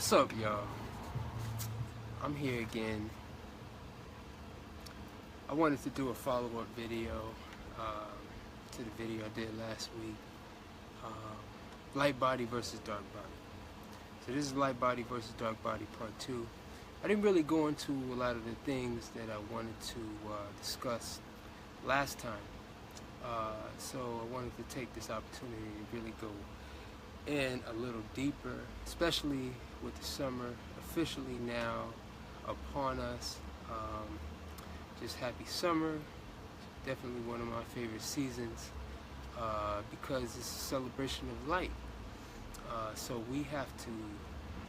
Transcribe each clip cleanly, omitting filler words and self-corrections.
What's up, y'all? I'm here again. I wanted to do a follow-up video to the video I did last week. Light body versus dark body. So this is light body versus dark body part 2. I didn't really go into a lot of the things that I wanted to discuss last time. So I wanted to take this opportunity to really go in a little deeper, especially with the summer officially now upon us. Just happy summer. Definitely one of my favorite seasons because it's a celebration of light. So we have to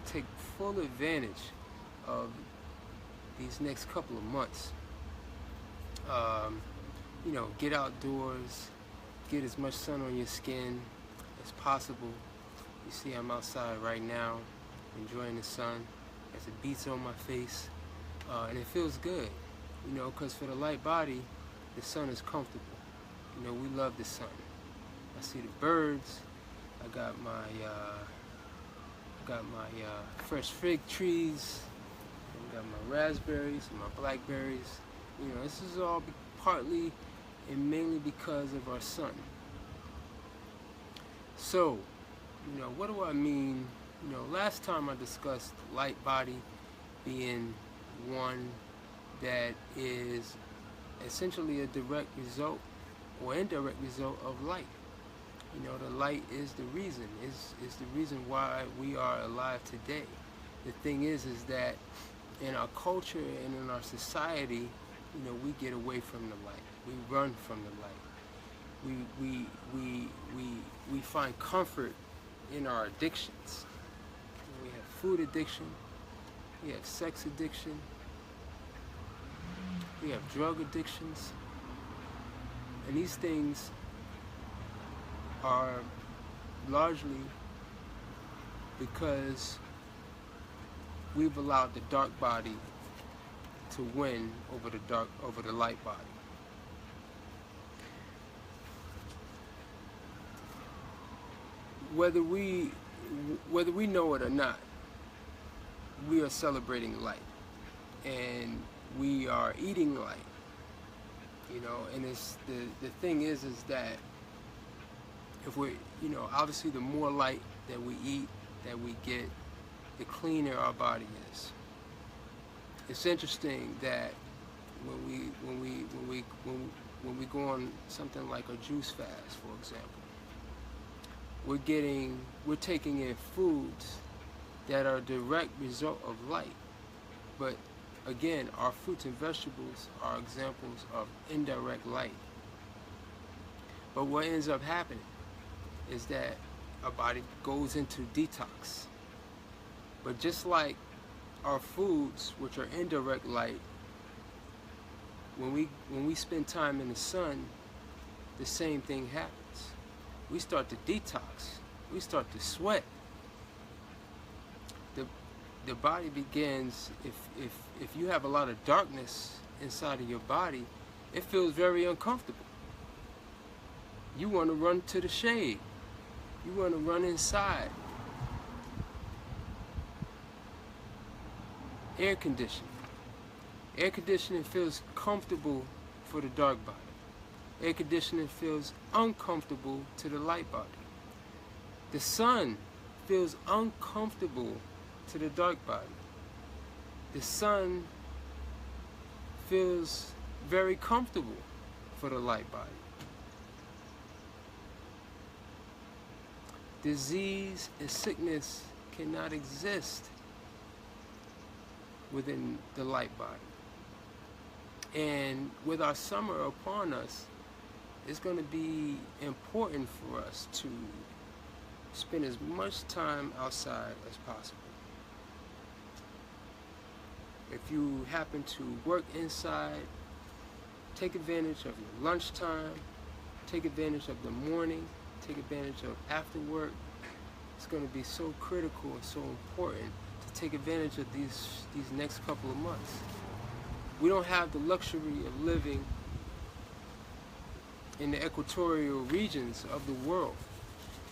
take full advantage of these next couple of months. Get outdoors, get as much sun on your skin as possible. You see I'm outside right now enjoying the sun as it beats on my face, and it feels good, because for the light body the sun is comfortable. We love the sun. I see the birds. I got my fresh fig trees. I got my raspberries and my blackberries. This is all partly and mainly because of our sun. So, what do I mean? Last time I discussed light body being one that is essentially a direct result or indirect result of light. The light is the reason, is the reason why we are alive today. The thing is that in our culture and in our society, we get away from the light. We run from the light. We find comfort in our addictions. We have food addiction, we have sex addiction, we have drug addictions, and these things are largely because we've allowed the dark body to win over the light body. Whether we know it or not, we are celebrating light, and we are eating light. And it's the thing is that if we, obviously the more light that we eat, that we get, the cleaner our body is. It's interesting that when we go on something like a juice fast, for example, we're taking in foods that are a direct result of light. But again, our fruits and vegetables are examples of indirect light. But what ends up happening is that our body goes into detox. But just like our foods, which are indirect light, when we spend time in the sun, the same thing happens. We start to detox. We start to sweat. The body begins, if you have a lot of darkness inside of your body, it feels very uncomfortable. You want to run to the shade. You want to run inside. Air conditioning. Air conditioning feels comfortable for the dark body. Air conditioning feels uncomfortable to the light body. The sun feels uncomfortable to the dark body. The sun feels very comfortable for the light body. Disease and sickness cannot exist within the light body. And with our summer upon us, it's going to be important for us to spend as much time outside as possible. If you happen to work inside, take advantage of your lunchtime, take advantage of the morning, take advantage of after work. It's going to be so critical and so important to take advantage of these next couple of months. We don't have the luxury of living in the equatorial regions of the world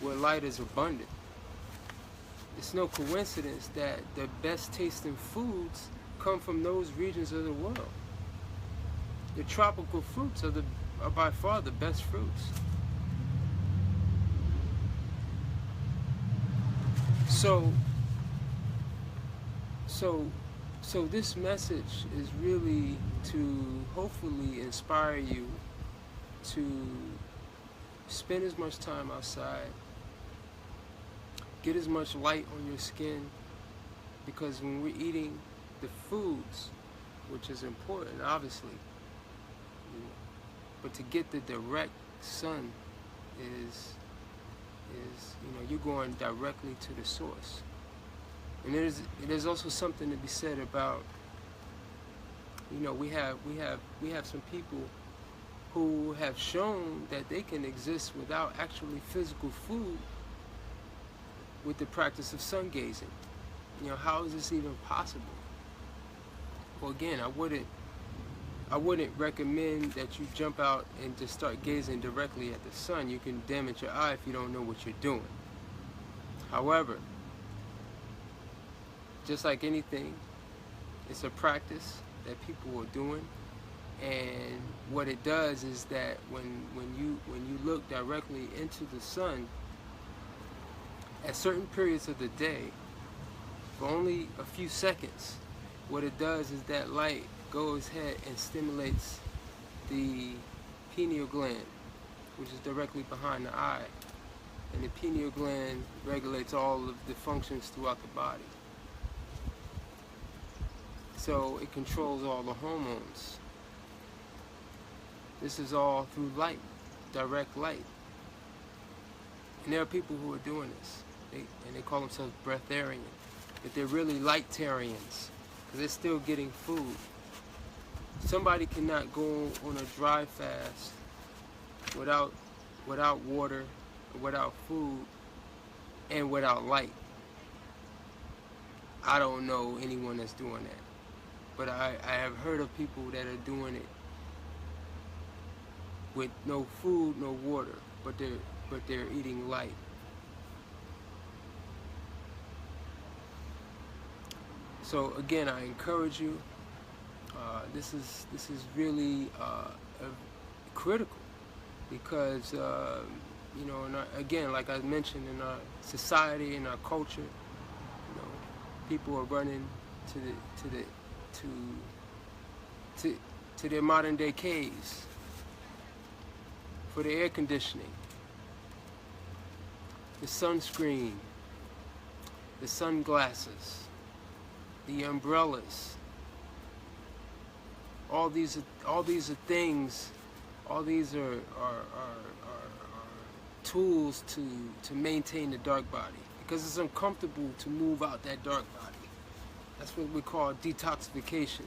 where light is abundant. it's no coincidence that the best tasting foods come from those regions of the world. The tropical fruits are by far the best fruits. So this message is really to hopefully inspire you to spend as much time outside, get as much light on your skin, because when we're eating the foods, which is important obviously, but to get the direct sun is you're going directly to the source. And there's also something to be said about, we have some people who have shown that they can exist without actually physical food with the practice of sun gazing. How is this even possible? Well, again, I wouldn't recommend that you jump out and just start gazing directly at the sun. You can damage your eye if you don't know what you're doing. However, just like anything, it's a practice that people are doing, and what it does is that when you look directly into the sun at certain periods of the day for only a few seconds, what it does is that light goes ahead and stimulates the pineal gland, which is directly behind the eye, and the pineal gland regulates all of the functions throughout the body. So it controls all the hormones. This is all through light, direct light. And there are people who are doing this, and they call themselves breatharian, but they're really lightarians, because they're still getting food. Somebody cannot go on a dry fast without water, without food, and without light. I don't know anyone that's doing that, but I have heard of people that are doing it with no food, no water, but they're eating light. So again, I encourage you. This is really critical, because again, like I mentioned, in our society, in our culture, people are running to their modern day caves for the air conditioning, the sunscreen, the sunglasses, the umbrellas. All these are things. All these are tools to maintain the dark body, because it's uncomfortable to move out that dark body. That's what we call detoxification.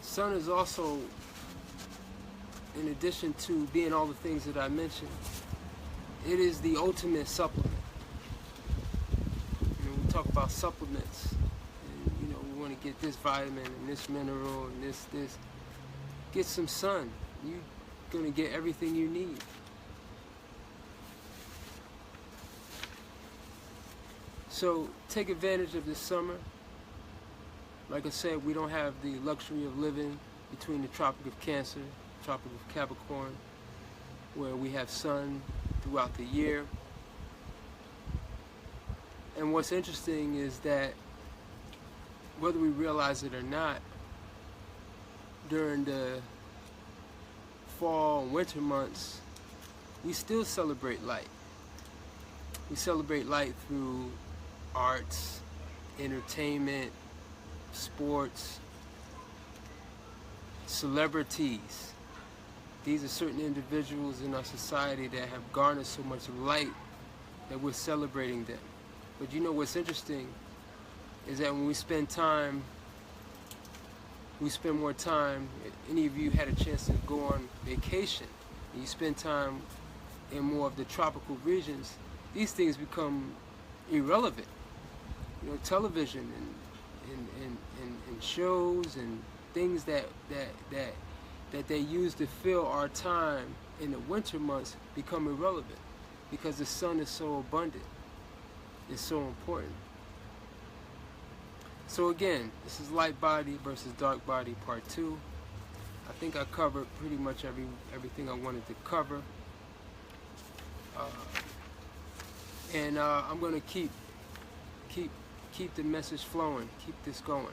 Sun is also, in addition to being all the things that I mentioned, it is the ultimate supplement. We talk about supplements, and we want to get this vitamin and this mineral and this. Get some sun. You're gonna get everything you need. So take advantage of this summer. Like I said, we don't have the luxury of living between the Tropic of Cancer, Tropic of Capricorn, where we have sun throughout the year. And what's interesting is that, whether we realize it or not, during the fall and winter months, we still celebrate light. We celebrate light through arts, entertainment, sports, celebrities. These are certain individuals in our society that have garnered so much light that we're celebrating them. But what's interesting is that when we spend more time, if any of you had a chance to go on vacation, and you spend time in more of the tropical regions, these things become irrelevant. Television and shows and things that that they use to fill our time in the winter months become irrelevant because the sun is so abundant. It's so important. So again, this is light body versus dark body part 2. I think I covered pretty much everything I wanted to cover. I'm going to keep the message flowing, keep this going.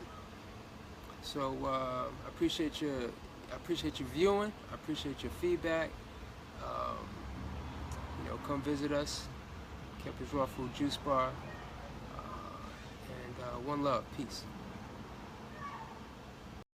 So I appreciate your viewing. I appreciate your feedback. Come visit us, Campus Raw Food Juice Bar, and one love, peace.